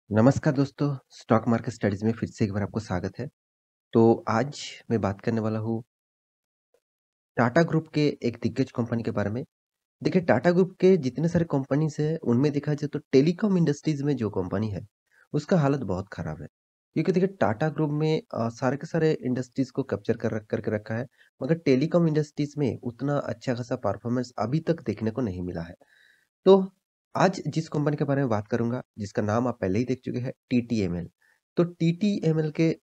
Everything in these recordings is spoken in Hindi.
नमस्कार दोस्तों, स्टॉक मार्केट स्टडीज़ में फिर से एक बार आपको स्वागत है। तो आज मैं बात करने वाला हूँ टाटा ग्रुप के एक दिग्गज कंपनी के बारे में। देखिए टाटा ग्रुप के जितने सारे कंपनीज़ हैं, उनमें देखा जाए तो टेलीकॉम इंडस्ट्रीज़ में जो कंपनी है, उसका हालत बहुत खराब है। क्योंकि देखिए टाटा ग्रुप में सारे के सारे इंडस्ट्रीज़ को कैप्चर करके रखा है, मगर टेलीकॉम इंडस्ट्रीज़ में उतना अच्छा खासा परफॉर्मेंस अभी तक देखने को नहीं मिला है। तो आज जिस कंपनी के बारे में बात करूँगा, जिसका नाम आप पहले ही देख चुके हैं, टीटीएमएल। तो टीटीएमएल के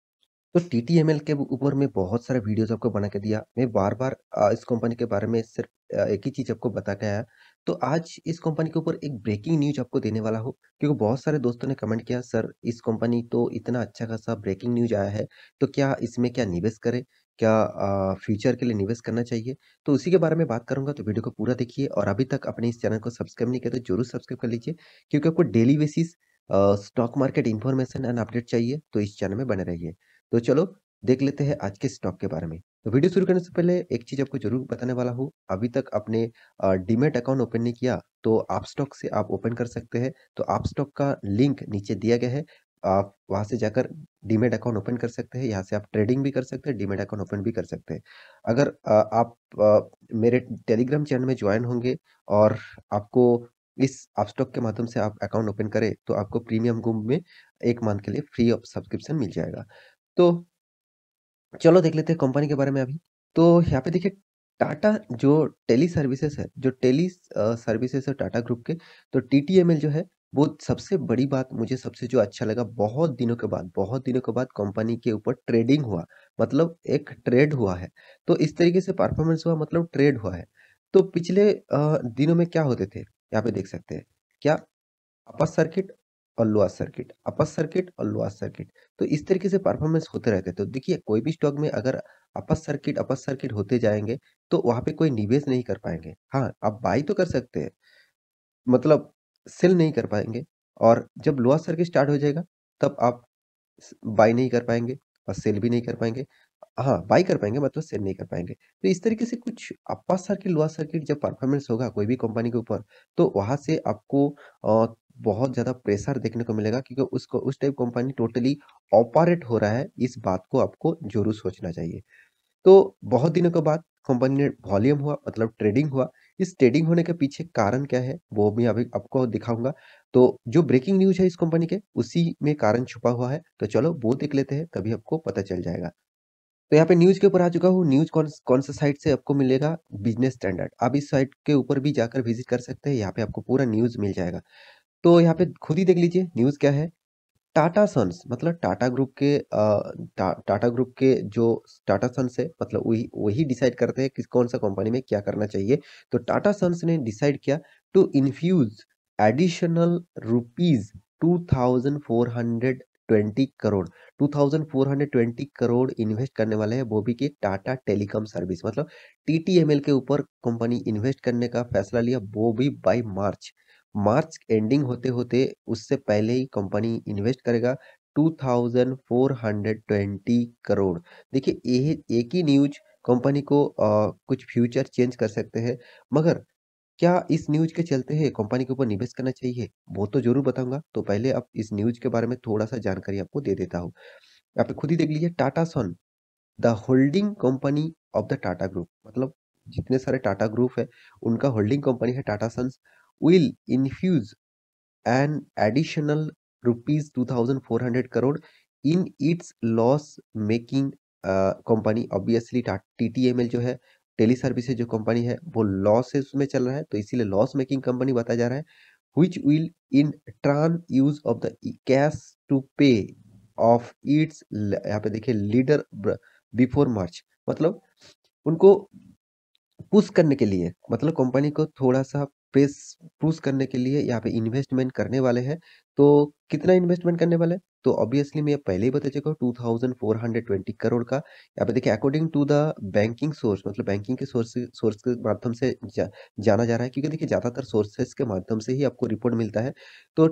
तो टीटीएमएल के ऊपर मैं बहुत सारे वीडियोज़ आपको बना के दिया। मैं बार-बार इस कंपनी के बारे में सिर्फ़ एक ही चीज़ आपको बता के आया। तो आज इस कंपनी के ऊपर एक ब्रेकिंग न्यूज़ आपको देने वाला हूँ, क्योंकि बहुत सारे दोस्तों ने कमेंट किया, "सर, इस कंपनी तो इतना अच्छा खासा ब्रेकिंग न्यूज़ आया है, तो क्या इसमें क्या निवेश करें? क्या फ्यूचर के लिए निवेश करना चाहिए?" तो उसी के बारे में बात करूँगा, तो वीडियो को पूरा देखिए और अभी तक अपने इस चैनल को सब्सक्राइब नहीं किया, तो ज़रूर सब्सक्राइब कर लीजिए, क्योंकि आपको daily basis stock market information and update चाहिए, तो इस चैनल में बने रहिए। तो चलो देख लेते हैं आज के स्टॉक के बारे में। तो वीडियो शुरू करने से पहले एक चीज़ आपको ज़रूर बताने वाला हूँ, अभी तक आपने डीमैट अकाउंट ओपन नहीं किया, तो आप स्टॉक से आप ओपन कर सकते हैं। तो आप स्टॉक का लिंक नीचे दिया गया है, आप वहाँ से जाकर डीमैट अकाउंट ओपन कर सकते हैं, यहाँ से आप ट्रेडिंग भी कर सकते हैं, डीमैट अकाउंट ओपन भी कर सकते हैं। अगर आप मेरे टेलीग्राम चैनल में जॉइन होंगे और आपको इस अपस्टॉक के माध्यम से आप अकाउंट ओपन करें, तो आपको प्रीमियम गुम में 1 मंथ के लिए फ्री ऑफ सब्सक्रिप्शन मिल जाएगा। तो चलो देख लेते हैं कंपनी के बारे में अभी। तो यहाँ पे देखिए टाटा जो टेली सर्विसेज़ है, जो टेली सर्विसेज़ है टाटा ग्रुप के, तो टीटीएमएल जो है, वो सबसे बड़ी बात मुझे सबसे जो अच्छा लगा, बहुत दिनों के बाद कंपनी के ऊपर ट्रेडिंग हुआ, मतलब एक ट्रेड हुआ है। तो इस तरीके से परफॉर्मेंस हुआ मतलब ट्रेड हुआ है। तो पिछले दिनों में क्या होते थे, यहाँ पे देख सकते हैं। क्या अपर सर्किट और लोअर सर्किट, अपर सर्किट और लोअर सर्किट। तो इस तरीके से परफॉर्मेंस होते रहते हैं। तो देखिए कोई भी स्टॉक में अगर अपर सर्किट होते जाएँगे, तो वहाँ पे कोई निवेश नहीं कर पाएँगे। हाँ, आप बाय तो कर सकते हैं, मतलब सेल नहीं कर पाएँगे और जब लोअर सर्किट स्टार्ट हो जाएगा, तब आप बाय नहीं कर पाएँगे और सेल भी नहीं कर पाएँगे। हाँ, बाय कर पाएँगे मतलब सेल नहीं कर पाएँगे। तो इस तरीके से कुछ अपर सर्किट, लोअर सर्किट जब परफॉर्मेंस होगा कोई भी कंपनी के ऊपर, तो वहाँ से आपको बहुत ज़्यादा प्रेशर देखने को मिलेगा, क्योंकि उसको उस टाइप कंपनी टोटली ऑपरेट हो रहा है, इस बात को आपको ज़रूर सोचना चाहिए। तो बहुत दिनों के बाद कंपनी ने वॉल्यूम हुआ मतलब ट्रेडिंग हुआ। इस ट्रेडिंग होने के पीछे कारण क्या है, वो मैं अभी आपको दिखाऊँगा। तो जो ब्रेकिंग न्यूज़ है इस कंपनी के, उसी में कारण छुपा हुआ है। तो चलो वो देख लेते हैं, तभी आपको पता चल जाएगा। तो यहाँ पे न्यूज़ के ऊपर आ चुका हूँ। न्यूज़ कौन सा साइट से आपको मिलेगा? Business standard. आप इस साइट के ऊपर भी जाकर विज़िट कर सकते हैं, यहाँ पे आपको पूरा न्यूज़ मिल जाएगा। तो यहाँ पे खुद ही देख लीजिए न्यूज़ क्या है। टाटा सन्स मतलब टाटा ग्रुप के जो टाटा सन्स है, मतलब वही वही डिसाइड करते हैं कि कौन-सा कंपनी में क्या करना चाहिए। तो टाटा सन्स ने डिसाइड किया to infuse additional rupees 2420 crore 2420 crore invest करने वाले हैं, वो भी कि टाटा टेलीकॉम सर्विस मतलब टीटीएमएल के ऊपर कंपनी इन्वेस्ट करने का फैसला लिया, वो भी बाय मार्च। मार्च एंडिंग होते-होते उससे पहले ही कंपनी इन्वेस्ट करेगा 2420 करोड़। देखिए ये एक ही न्यूज़ कंपनी को कुछ फ्यूचर चेंज कर सकते हैं। मगर क्या इस न्यूज़ के चलते हैं कंपनी के ऊपर निवेश करना चाहिए? वो तो ज़रूर बताऊँगा। तो पहले आप इस न्यूज़ के बारे में थोड़ा-सा जानकारी आपको दे देता हूँ। यहाँ पे खुद ही देख लीजिए Tata son, the holding company of the Tata group मतलब जितने सारे टाटा ग्रुप है, उनका होल्डिंग कंपनी है Tata sons will infuse an additional rupees 2400 crore in its loss making company obviously TTML जो है टेली सर्विसेज जो कंपनी है वो लॉसेस में चल रहा है, तो इसीलिए लॉस मेकिंग कंपनी बताया जा रहा है, which will in turn use of the cash to pay of its यहाँ पे देखिए लीडर बिफोर मार्च मतलब उनको पुश करने के लिए मतलब कंपनी को थोड़ा-सा पेस पुश करने के लिए यहाँ पे इन्वेस्टमेंट करने वाले हैं। तो कितना इन्वेस्टमेंट करने वाले हैं? तो ऑब्वियसली मैं पहले ही बता चुका हूँ 2420 करोड़ का। यहाँ पे देखिए according to the banking source मतलब बैंकिंग के सोर्स के माध्यम से जाना जा रहा है, क्योंकि देखिए ज़्यादातर सोर्सेज़ के माध्यम से ही आपको रिपोर्ट मिलता है। तो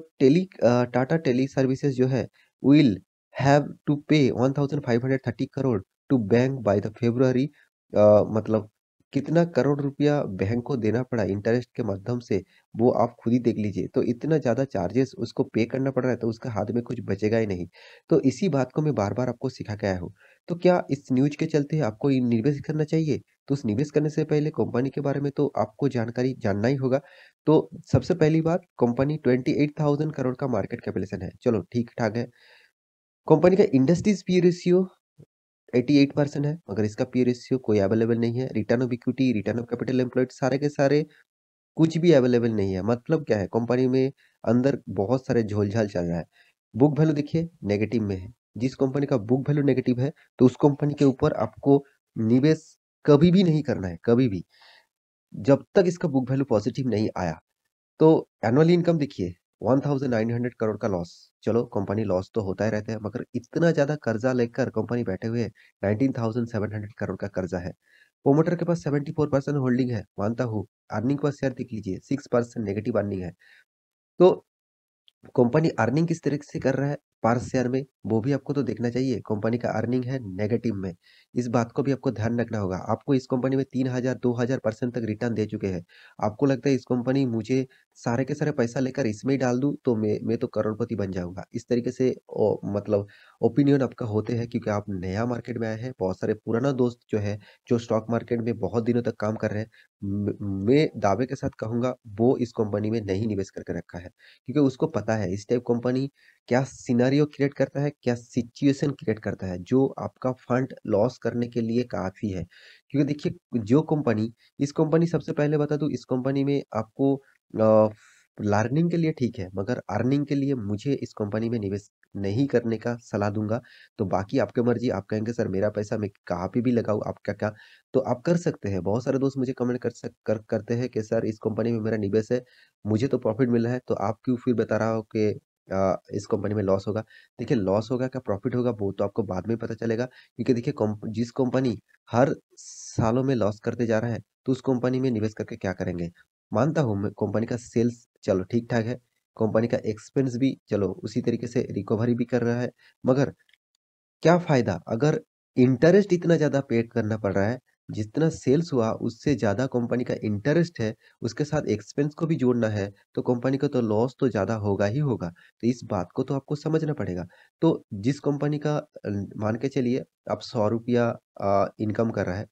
टाटा टेली सर्विसेज़ जो है will have to pay 1530 crore to bank by the February मतलब कितना करोड़ रुपया बैंक को देना पड़ा इंटरेस्ट के माध्यम से, वो आप खुद ही देख लीजिए। तो इतना ज़्यादा चार्जेस उसको पे करना पड़ रहा है, तो उसके हाथ में कुछ बचेगा ही नहीं। तो इसी बात को मैं बार-बार आपको सिखा के आया हूँ। तो क्या इस न्यूज़ के चलते आपको ये निवेश करना चाहिए? तो उस निवेश करने से पहले कंपनी के बारे में तो आपको जानकारी जानना ही होगा। तो सबसे पहली बात, कंपनी 28,000 करोड़ का मार्केट कैपिटलाइजेशन है। चलो ठीक-ठाक है। कंपनी का इंडस्ट्रीज़ पी रेशियो 88% है, मगर इसका पी रेशियो कोई अवेलेबल नहीं है। Return of equity, return of capital employed सारे के सारे कुछ भी अवेलेबल नहीं है। मतलब क्या है, कंपनी में अंदर बहुत सारे झोल-झाल चल रहा है। बुक वैल्यू देखिए नेगेटिव में है। जिस कंपनी का बुक वैल्यू नेगेटिव है, तो उस कंपनी के ऊपर आपको निवेश कभी भी नहीं करना है, कभी भी। जब तक इसका बुक वैल्यू पॉजिटिव नहीं आया। तो एनुअल इनकम देखिए 1900 करोड़ का लॉस। चलो कंपनी लॉस तो होता ही रहता है, मगर इतना ज़्यादा कर्जा लेकर कंपनी बैठे हुए हैं, 19,700 करोड़ का कर्जा है। प्रोमोटर के पास 74% होल्डिंग है, मानता हूँ। अर्निंग पर शेयर देख लीजिए, 6% नेगेटिव अर्निंग है। तो कंपनी अर्निंग किस तरीके से कर रहा है पर शेयर में, वो भी आपको तो देखना चाहिए। कंपनी का अर्निंग है नेगेटिव में। इस बात को भी आपको ध्यान रखना होगा। आपको इस कंपनी में 3000 2000% तक रिटर्न दे चुके हैं। आपको लगता है इस कंपनी मुझे सारे के सारे पैसा लेकर इसमें ही डाल दूँ तो मैं तो करोड़पति बन जाऊँगा। इस तरीके से मतलब ओपिनियन आपका होते हैं, क्योंकि आप नया मार्केट में आए हैं। बहुत सारे पुराना दोस्त जो है, जो स्टॉक मार्केट में बहुत दिनों तक काम कर रहे हैं, मैं दावे के साथ कहूँगा वो इस कंपनी में नहीं निवेश करके रखा है। क्योंकि उसको पता है इस टाइप कंपनी क्या सिनेरियो क्रिएट करता है, क्या सिचुएशन क्रिएट करता है, जो आपका फंड लॉस करने के लिए काफ़ी है। क्योंकि देखिए जो कंपनी इस कंपनी सबसे पहले बता दूँ, इस कंपनी में आपको लर्निंग के लिए ठीक है, मगर अर्निंग के लिए मुझे इस कंपनी में निवेश नहीं करने का सलाह दूँगा। तो बाकी आपकी मर्ज़ी, आप कहेंगे सर मेरा पैसा मैं कहाँ पे भी लगाऊँ, आप क्या-क्या तो आप कर सकते हैं। बहुत सारे दोस्त मुझे कमेंट करते हैं कि सर इस कंपनी में मेरा निवेश है, मुझे तो प्रॉफ़िट मिल रहा है, तो आप क्यों फिर बता रहा हो कि इस कंपनी में लॉस होगा। देखिए लॉस होगा क्या प्रॉफ़िट होगा, वो तो आपको बाद में पता चलेगा, क्योंकि देखिए जिस कंपनी हर सालों में लॉस करते जा रहा है, तो उस कंपनी में निवेश करके क्या करेंगे? मानता हूँ मैं कंपनी का सेल्स चलो ठीक-ठाक है, कंपनी का एक्सपेंस भी चलो उसी तरीके से रिकवरी भी कर रहा है, मगर क्या फ़ायदा अगर इंटरेस्ट इतना ज़्यादा पे करना पड़ रहा है, जितना सेल्स हुआ उससे ज़्यादा कंपनी का इंटरेस्ट है, उसके साथ एक्सपेंस को भी जोड़ना है, तो कंपनी को तो लॉस तो ज़्यादा होगा ही होगा। तो इस बात को तो आपको समझना पड़ेगा। तो जिस कंपनी का मान के चलिए आप ₹100 इनकम कर रहा है,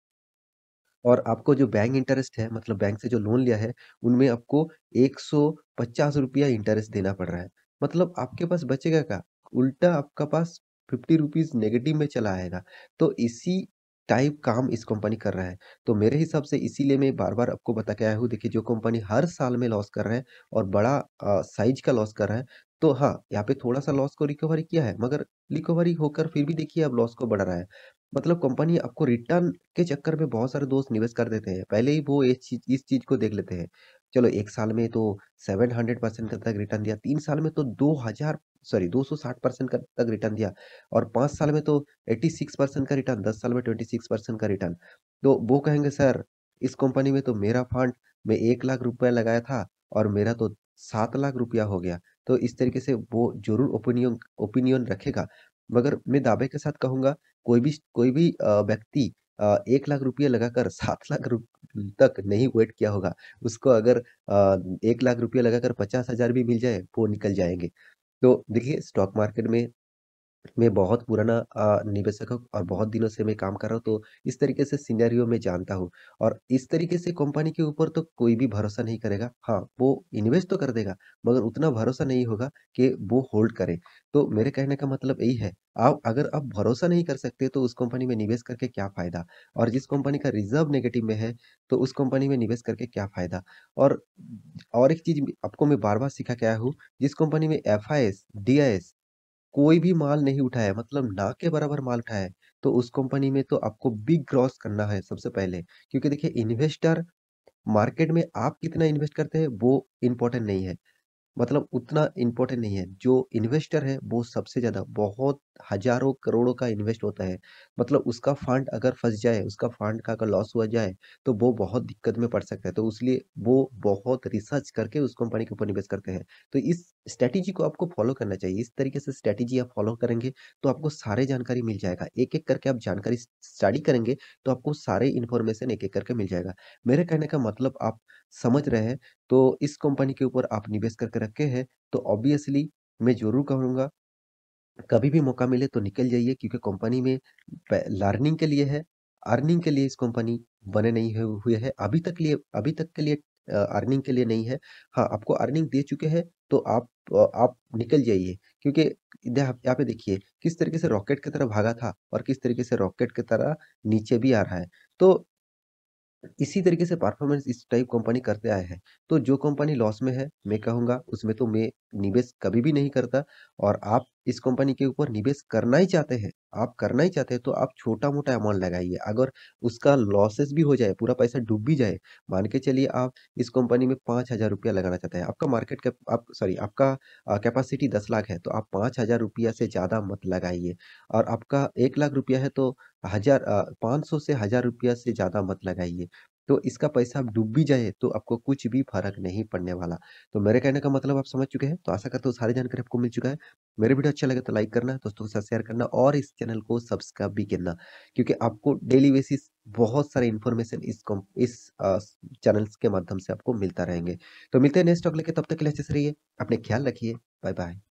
और आपको जो बैंक इंटरेस्ट है, मतलब बैंक से जो लोन लिया है, उनमें आपको ₹150 इंटरेस्ट देना पड़ रहा है। मतलब आपके पास बचेगा क्या? उल्टा आपका पास ₹50 नेगेटिव में चला आएगा। तो इसी टाइप काम इस कंपनी कर रहा है। तो मेरे हिसाब से इसीलिए मैं बार-बार आपको बता के आया हूँ, देखिए जो कंपनी हर साल में लॉस कर रहा है और बड़ा साइज़ का लॉस कर रहा है, तो हाँ, यहाँ पे थोड़ा-सा लॉस को रिकवरी किया है, मगर रिकवरी होकर फिर भी देखिए अब लॉस को बढ़ा रहा है। मतलब कंपनी आपको रिटर्न के चक्कर में बहुत सारे दोस्त निवेश कर देते हैं। पहले ही वो इस चीज़ को देख लेते हैं। चलो 1 साल में तो 700% का तक रिटर्न दिया, 3 साल में तो 260% का तक रिटर्न दिया, और 5 साल में तो 86% का रिटर्न, 10 साल में 26% का रिटर्न। तो वो कहेंगे सर इस कंपनी में तो मेरा फंड मैं 1 लाख रुपया लगाया था और मेरा तो 7 लाख रुपया हो गया। तो इस तरीके से वो ज़रूर ओपिनियन ओपिनियन रखेगा। मगर मैं दावे के साथ कहूँगा, कोई भी व्यक्ति 1 लाख रुपए लगाकर 7 लाख तक नहीं वेट किया होगा। उसको अगर 1 लाख रुपए लगाकर 50,000 भी मिल जाए, वो निकल जाएँगे। तो देखिए स्टॉक मार्केट में मैं बहुत पुराना निवेशक हूँ और बहुत दिनों से मैं काम कर रहा हूँ, तो इस तरीके से सिनेरियो मैं जानता हूँ, और इस तरीके से कंपनी के ऊपर तो कोई भी भरोसा नहीं करेगा। हाँ, वो इन्वेस्ट तो कर देगा, मगर उतना भरोसा नहीं होगा कि वो होल्ड करे। तो मेरे कहने का मतलब यही है, आप अगर आप भरोसा नहीं कर सकते तो उस कंपनी में निवेश करके क्या फ़ायदा? और जिस कंपनी का रिज़र्व नेगेटिव में है, तो उस कंपनी में निवेश करके क्या फ़ायदा? और एक चीज़ आपको मैं बार-बार सिखा के आया हूँ, जिस कंपनी में एफआईएस, डीआईएस कोई भी माल नहीं उठाया, मतलब ना के बराबर माल उठाया है, तो उस कंपनी में तो आपको बिग ग्रॉस करना है सबसे पहले। क्योंकि देखिए इन्वेस्टर मार्केट में आप कितना इन्वेस्ट करते हैं वो इम्पोर्टेंट नहीं है। मतलब उतना इम्पोर्टेंट नहीं है। जो इन्वेस्टर है वो सबसे ज़्यादा बहुत हज़ारों करोड़ों का इन्वेस्ट होता है। मतलब उसका फंड अगर फँस जाए, उसका फंड का अगर लॉस हुआ जाए, तो वो बहुत दिक्कत में पड़ सकता है। तो इसलिए वो बहुत रिसर्च करके उस कंपनी के ऊपर निवेश करते हैं। तो इस स्ट्रैटेजी को आपको फ़ॉलो करना चाहिए। इस तरीके से स्ट्रैटेजी आप फ़ॉलो करेंगे, तो आपको सारे जानकारी मिल जाएगा। एक-एक करके आप जानकारी स्टडी करेंगे, तो आपको सारे इन्फॉर्मेशन एक-एक करके मिल जाएगा। मेरे कहने का मतलब आप समझ रहे हैं, तो इस कंपनी के ऊपर आप निवेश करके रखे हैं, तो ऑब्वियसली मैं ज़रूर कहूँगा कभी भी मौका मिले तो निकल जाइए क्योंकि कंपनी में लर्निंग के लिए है, अर्निंग के लिए इस कंपनी बने नहीं हुए है। अभी तक के लिए अर्निंग के लिए नहीं है। हाँ, आपको अर्निंग दे चुके हैं तो आप निकल जाइए क्योंकि यहाँ पे देखिए किस तरीके से रॉकेट की तरह भागा था और किस तरीके से रॉकेट की तरह नीचे भी आ रहा है। तो इसी तरीके से परफॉर्मेंस इस टाइप कंपनी करते आए हैं। तो जो कंपनी लॉस में है, मैं कहूँगा उसमें तो मैं निवेश कभी भी नहीं करता और आप इस कंपनी के ऊपर निवेश करना ही चाहते हैं, आप करना ही चाहते हैं तो आप छोटा-मोटा अमाउंट लगाइए। अगर उसका लॉसेस भी हो जाए, पूरा पैसा डूब भी जाए, मान के चलिए आप इस कंपनी में ₹5000 लगाना चाहते हैं। आपका मार्केट कैप आप सॉरी आपका कैपेसिटी 10 लाख है, तो आप ₹5000 से ज़्यादा मत लगाइए और आपका 1 लाख रुपया है तो 500 से ₹1000 से ज़्यादा मत लगाइए। तो इसका पैसा अब डूब भी जाए तो आपको कुछ भी फ़र्क नहीं पड़ने वाला। तो मेरे कहने का मतलब आप समझ चुके हैं, तो आशा करता हूँ सारी जानकारी आपको मिल चुका है। मेरे वीडियो अच्छा लगे तो लाइक करना, दोस्तों के साथ शेयर करना और इस चैनल को सब्सक्राइब भी करना क्योंकि आपको डेली बेसिस बहुत सारे इन्फॉर्मेशन इस चैनल्स के माध्यम से आपको मिलता रहेंगे। तो मिलते हैं नेक्स्ट टॉक लेके तब तक के लिए अच्छे से रहिए, अपने ख्याल रखिए। Bye bye.